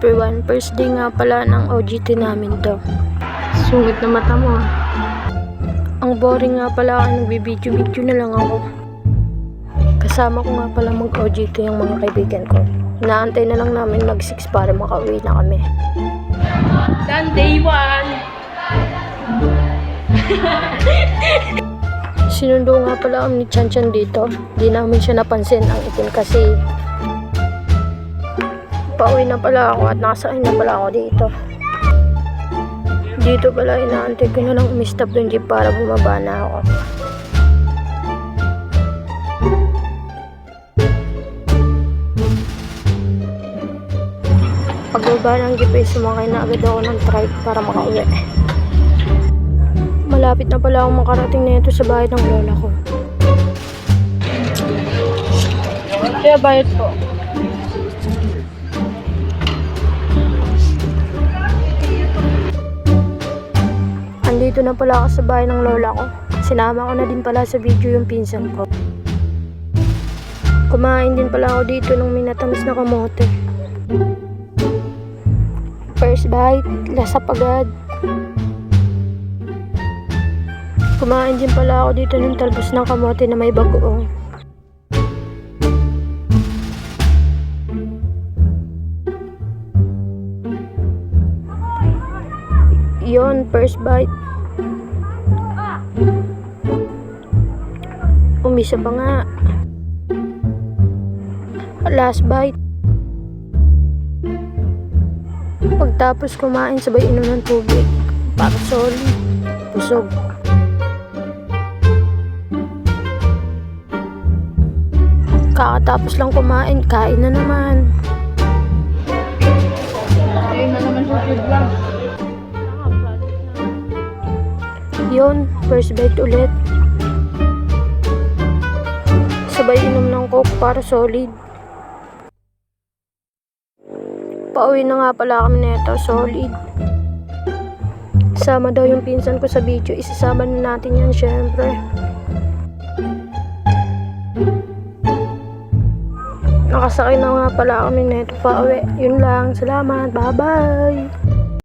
everyone, first day nga pala ng OJT namin to. Sungit na mata mo. Ang boring nga pala, nagbibideo-video na lang ako. Kasama ko nga pala mag-OJT yung mga kaibigan ko. Inaantay na lang namin mag 6 para makauwi na kami. Dan day 1. Sinundo nga pala kami ni Chanchan dito. Di namin siya napansin, ang itim kasi. Pauwi na pala ako at nakasakay na pala ako dito. Dito pala inaantay ko na lang umistop yung jeep para bumaba na ako. Pagbaba ng jeep ay sumakay na agad ako ng trike para makauwi. Malapit na pala akong makarating na ito sa bahay ng lola ko. Kaya bayad po. Andito na pala ako sa bahay ng lola ko. Sinama ko na din pala sa video yung pinsan ko. Kumain din pala ako dito ng minatamis na kamote. First bite, lasap agad. Kumain din pala ako dito ng talbos ng kamote na may bagoong. Yon, first bite. Umisa pa nga. Last bite. Pagtapos kumain, sabay inom ng tubig. Para solid. Busog. Kakatapos lang kumain, kain na naman. Ayun na naman sa food lang. Yun, first bite ulit. Sabay inom ng coke para solid. Pauwi na nga pala kami neto, solid. Sama daw yung pinsan ko sa video, isasama na natin yan syempre. Nakasakay na nga pala kami neto pauwi. Yun lang, salamat, bye bye.